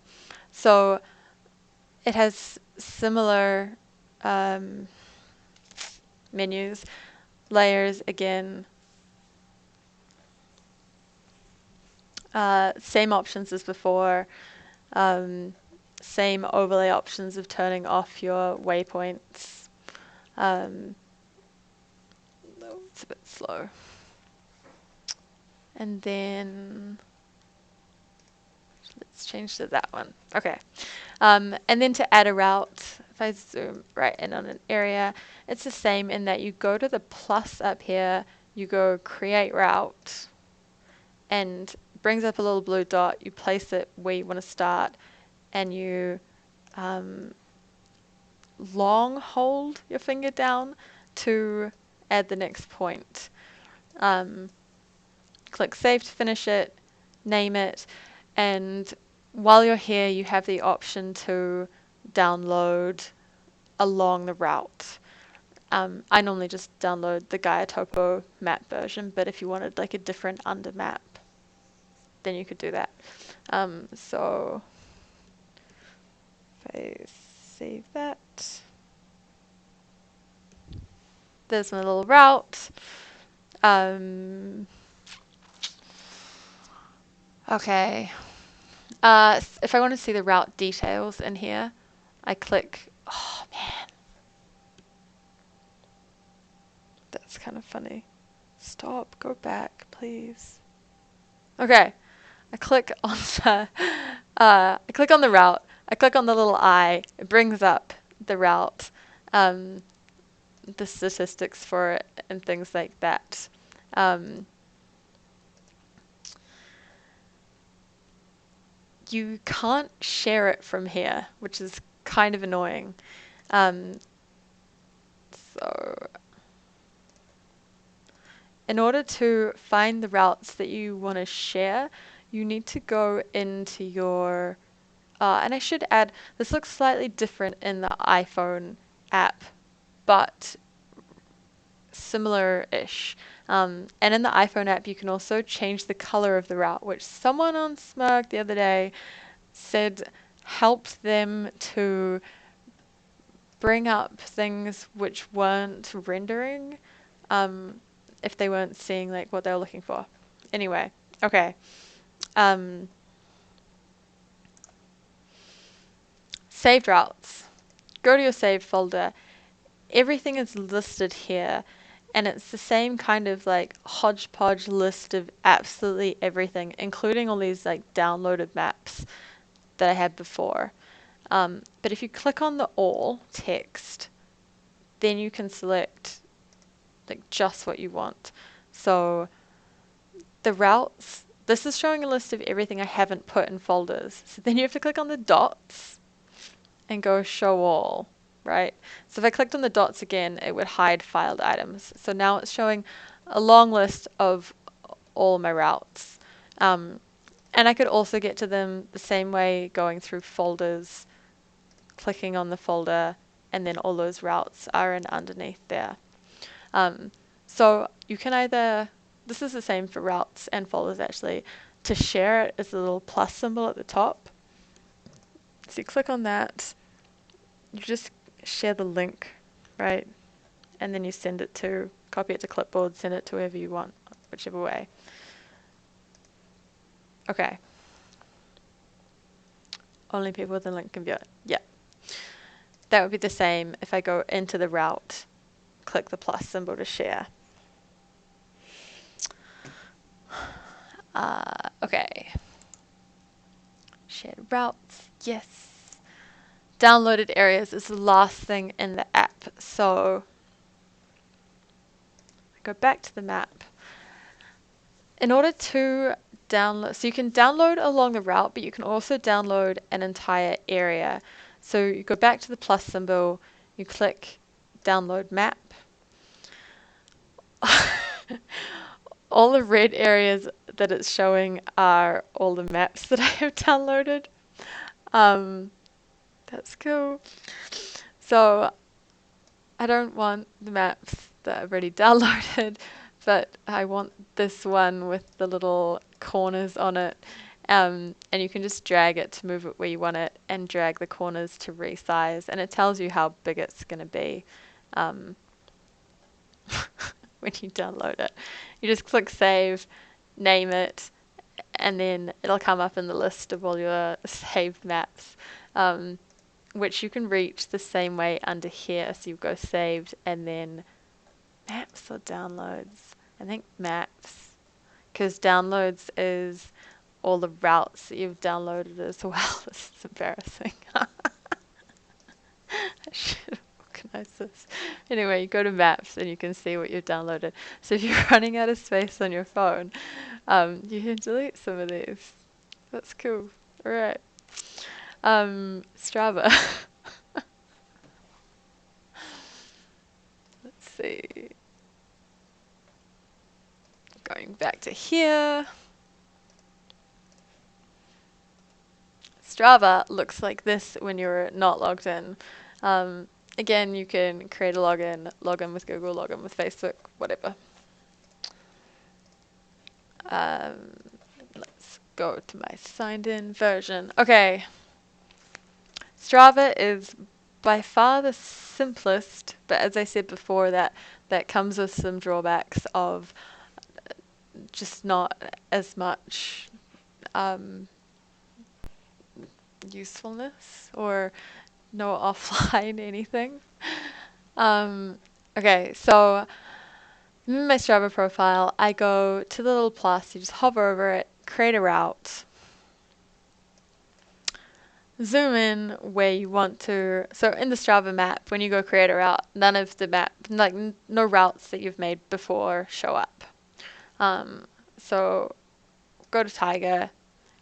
So it has similar menus, layers again, same options as before, um, same overlay options of turning off your waypoints. It's a bit slow. And then let's change to that one. Okay. And then to add a route, if I zoom right in on an area, it's the same in that you go to the plus up here, you go create route, and brings up a little blue dot. You place it where you want to start, and you long hold your finger down to add the next point. Click save to finish it, name it, and while you're here, you have the option to download along the route. I normally just download the GaiaTopo map version, but if you wanted like a different under map, then you could do that. So if I save that, there's my little route. Okay. If I want to see the route details in here, I click. Oh man, that's kind of funny. Stop. Go back, please. Okay. I click on the. I click on the route. I click on the little eye. It brings up the route, the statistics for it, and things like that. You can't share it from here, which is kind of annoying. So in order to find the routes that you want to share, you need to go into your, and I should add, this looks slightly different in the iPhone app, but similar-ish. And in the iPhone app, you can also change the color of the route, which someone on Smirk the other day said helped them to bring up things which weren't rendering, if they weren't seeing like what they were looking for. Anyway, okay. Saved routes. Go to your saved folder. Everything is listed here, and it's the same kind of like hodgepodge list of absolutely everything, including all these like downloaded maps that I had before. But if you click on the all text, then you can select like just what you want. So the routes, this is showing a list of everything I haven't put in folders. So then you have to click on the dots and go show all, right? So if I clicked on the dots again, it would hide filed items. So now it's showing a long list of all my routes. And I could also get to them the same way, going through folders, clicking on the folder, and then all those routes are in underneath there. So you can either, this is the same for routes and folders actually, to share it is the little plus symbol at the top. So you click on that, you just share the link, right? And then you send it to, copy it to clipboard, send it to whoever you want, whichever way. Okay. Only people with the link can view it. Yeah. That would be the same if I go into the route, click the plus symbol to share. Okay. Shared routes, yes. Downloaded areas is the last thing in the app. So go back to the map. In order to download, so you can download along the route, but you can also download an entire area. So you go back to the plus symbol, you click download map. All the red areas that it's showing are all the maps that I have downloaded. That's cool. So I don't want the maps that I've already downloaded, but I want this one with the little corners on it. And you can just drag it to move it where you want it and drag the corners to resize. And it tells you how big it's going to be when you download it. You just click save, name it, and then it'll come up in the list of all your saved maps. Which you can reach the same way under here. So you go saved and then maps or downloads. I think maps, because downloads is all the routes that you've downloaded as well. This is embarrassing. I should have organized this. Anyway, you go to maps and you can see what you've downloaded. So if you're running out of space on your phone, you can delete some of these. That's cool. All right. Strava. Let's see. Going back to here. Strava looks like this when you're not logged in. Again, you can create a login, log in with Google, log in with Facebook, whatever. Let's go to my signed in version. Okay. Strava is by far the simplest, but as I said before, that comes with some drawbacks of just not as much usefulness or no offline anything. Okay, so in my Strava profile, I go to the little plus, you just hover over it, create a route, zoom in where you want to. So in the Strava map, when you go create a route, none of the map, like no routes that you've made before show up. So go to Tiger,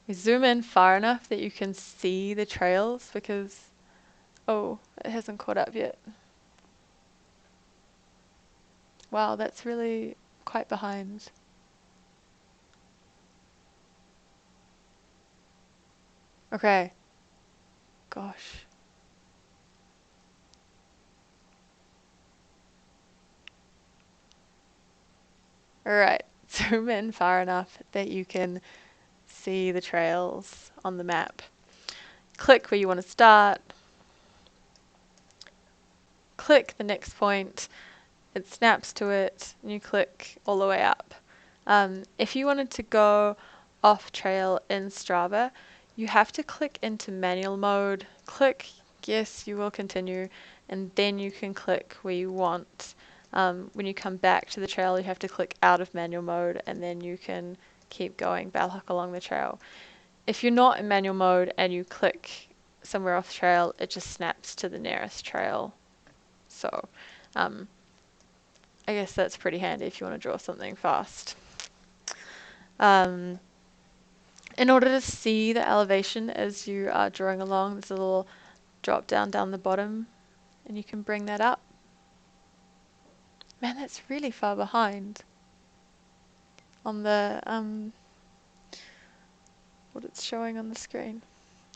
you zoom in far enough that you can see the trails because, oh, it hasn't caught up yet. Wow, that's really quite behind. Okay. Gosh. Alright. Zoom in far enough that you can see the trails on the map. Click where you want to start. Click the next point. It snaps to it, and you click all the way up. If you wanted to go off trail in Strava, you have to click into manual mode. Click yes, you will continue, and then you can click where you want. When you come back to the trail, you have to click out of manual mode, and then you can keep going back along the trail. If you're not in manual mode and you click somewhere off trail, it just snaps to the nearest trail. So, I guess that's pretty handy if you want to draw something fast. In order to see the elevation as you are drawing along, there's a little drop down the bottom, and you can bring that up. Man, that's really far behind on the what it's showing on the screen.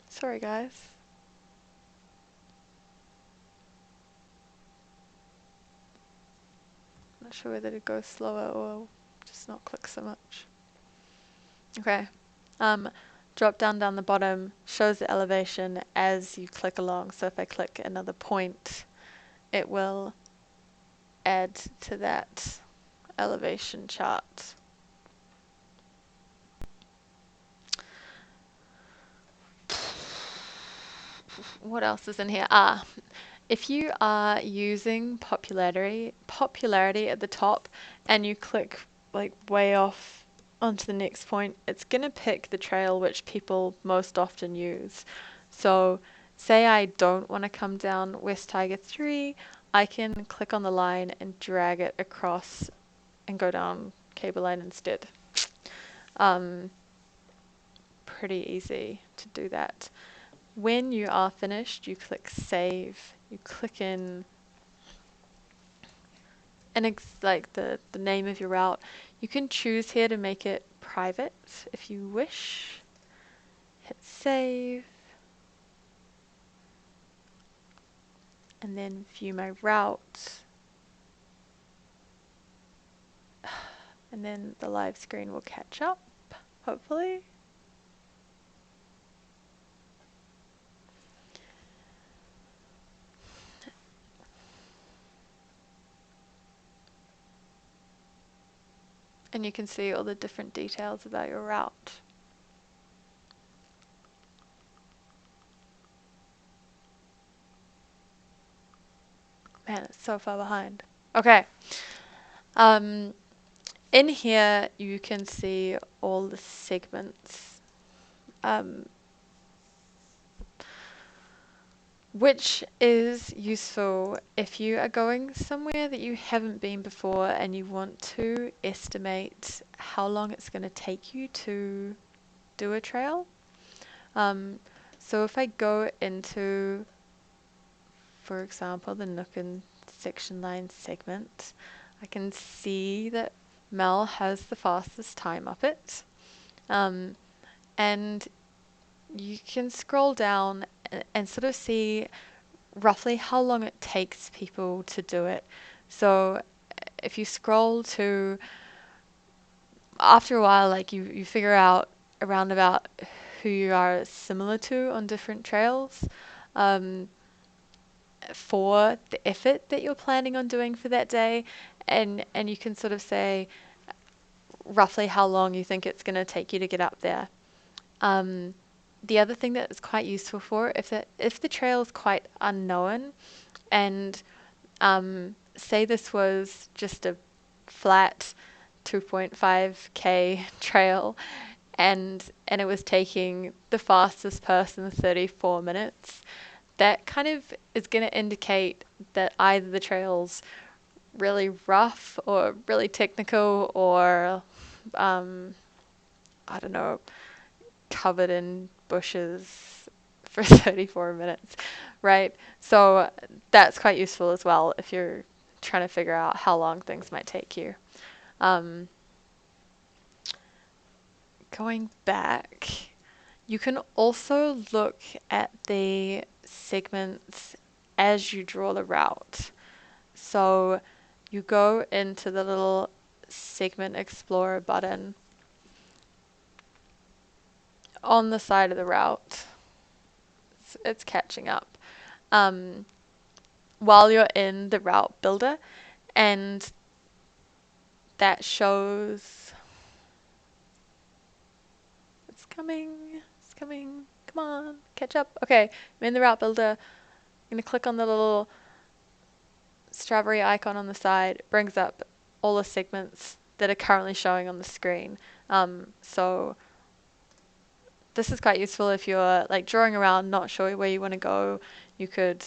Sorry, guys. Not sure whether to go slower or just not click so much. Okay. Drop down the bottom shows the elevation as you click along. So if I click another point, it will add to that elevation chart. What else is in here? If you are using popularity at the top and you click like way off on to the next point, it's going to pick the trail which people most often use. So say I don't want to come down West Tiger 3, I can click on the line and drag it across and go down Cable Line instead. Pretty easy to do that. When you are finished, you click save, you click in and like the name of your route. You can choose here to make it private if you wish. Hit save and then view my route, and then the live screen will catch up, hopefully. And you can see all the different details about your route. Man, it's so far behind. Okay. In here you can see all the segments, which is useful if you are going somewhere that you haven't been before and you want to estimate how long it's going to take you to do a trail. So if I go into, for example, the Nook and section line segment, I can see that Mel has the fastest time up it. And you can scroll down and sort of see roughly how long it takes people to do it. So if you scroll to, after a while, like you figure out around about who you are similar to on different trails, for the effort that you're planning on doing for that day, and you can sort of say roughly how long you think it's going to take you to get up there. The other thing that is quite useful for, if the trail is quite unknown, and say this was just a flat 2.5k trail, and it was taking the fastest person 34 minutes, that kind of is going to indicate that either the trail's really rough or really technical, or I don't know, covered in bushes for 34 minutes, right? So that's quite useful as well if you're trying to figure out how long things might take you. Going back, you can also look at the segments as you draw the route. So you go into the little segment explorer button on the side of the route. It's catching up. While you're in the route builder, and that shows it's coming, come on, catch up. Okay, I'm in the route builder. I'm gonna click on the little strawberry icon on the side. It brings up all the segments that are currently showing on the screen. So this is quite useful if you're like drawing around, not sure where you want to go. You could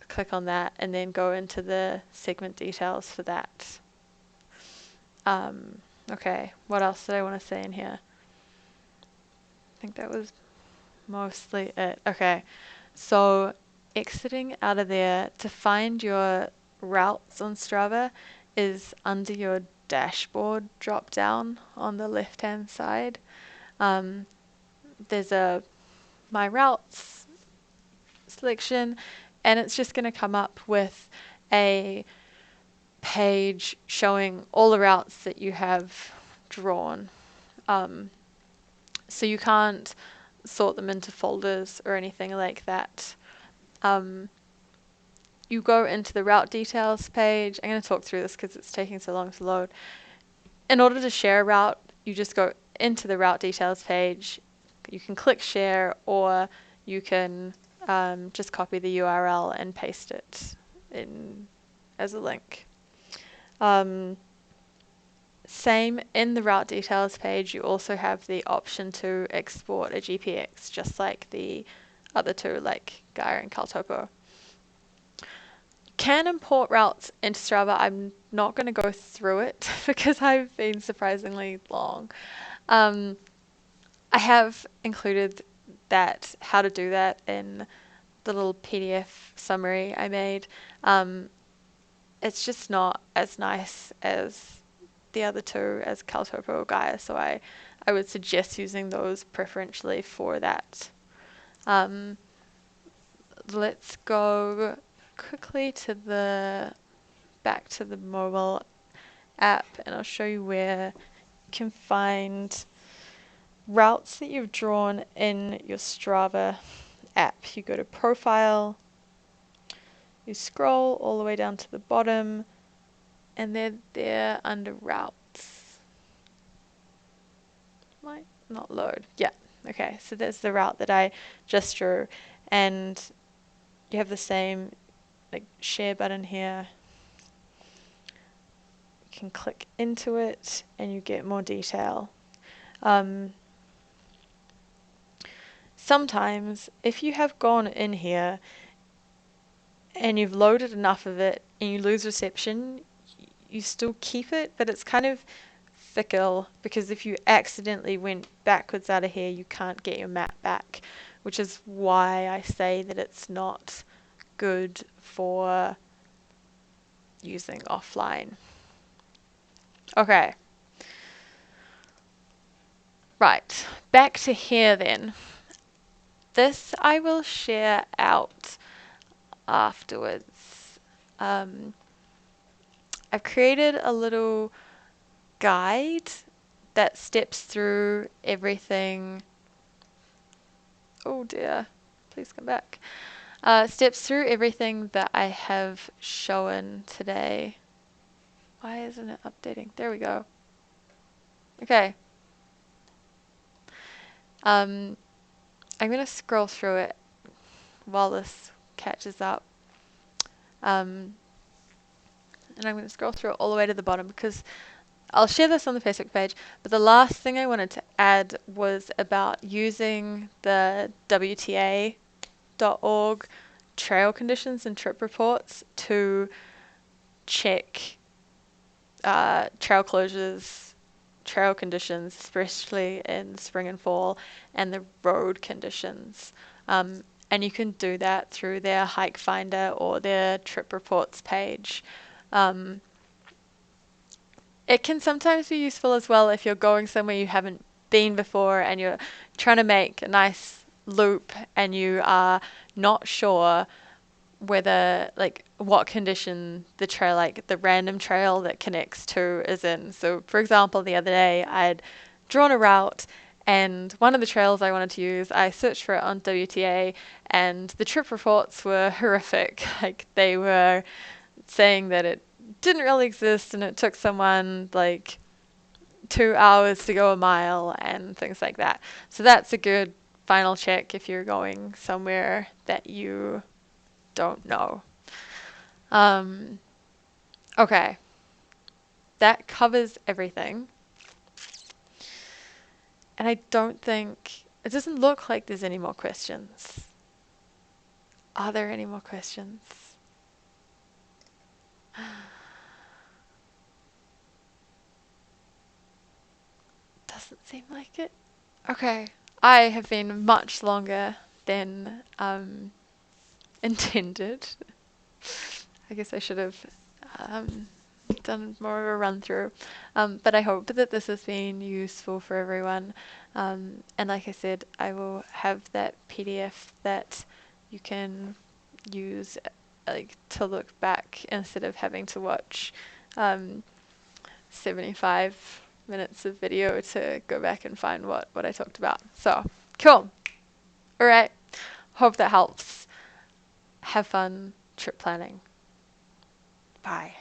click on that and then go into the segment details for that. Okay, what else did I want to say in here? I think that was mostly it. Okay, so exiting out of there, to find your routes on Strava is under your dashboard drop down on the left hand side. There's a my routes selection, and it's just going to come up with a page showing all the routes that you have drawn. So you can't sort them into folders or anything like that. You go into the route details page. I'm going to talk through this because it's taking so long to load. In order to share a route, you just go into the route details page. You can click share, or you can just copy the URL and paste it in as a link. Same in the route details page, you also have the option to export a GPX, just like the other two, like Gaia and Caltopo. Can import routes into Strava. I'm not going to go through it because I've been surprisingly long. I have included that, how to do that, in the little PDF summary I made. It's just not as nice as the other two, as Caltopo or Gaia, so I would suggest using those preferentially for that. Let's go quickly to back to the mobile app, and I'll show you where you can find routes that you've drawn in your Strava app. You go to profile, you scroll all the way down to the bottom, and they're there under routes. Might not load. Yeah. Okay, so there's the route that I just drew, and you have the same like share button here. You can click into it and you get more detail. Sometimes if you have gone in here and you've loaded enough of it and you lose reception, you still keep it, but it's kind of fickle, because if you accidentally went backwards out of here, you can't get your map back, which is why I say that it's not good for using offline. Okay. Right, back to here then. This I will share out afterwards. I've created a little guide that steps through everything. Oh dear, please come back. Steps through everything that I have shown today. Why isn't it updating? There we go. Okay. I'm going to scroll through it while this catches up. And I'm going to scroll through it all the way to the bottom, because I'll share this on the Facebook page, but the last thing I wanted to add was about using the WTA.org trail conditions and trip reports to check trail closures, trail conditions, especially in spring and fall, and the road conditions. And you can do that through their hike finder or their trip reports page. It can sometimes be useful as well if you're going somewhere you haven't been before and you're trying to make a nice loop and you are not sure whether, like, what condition the trail, like the random trail that connects to, is in. So for example, the other day I'd drawn a route, and one of the trails I wanted to use, I searched for it on WTA, and the trip reports were horrific. Like, they were saying that it didn't really exist and it took someone like 2 hours to go a mile and things like that. So that's a good final check if you're going somewhere that you don't know. Okay, that covers everything. And I don't think, it doesn't look like there's any more questions. Are there any more questions? Doesn't seem like it. Okay, I have been much longer than intended. I guess I should have done more of a run through. But I hope that this has been useful for everyone. And like I said, I will have that PDF that you can use like to look back instead of having to watch 75 minutes of video to go back and find what I talked about. So, cool. All right. Hope that helps. Have fun trip planning. Bye.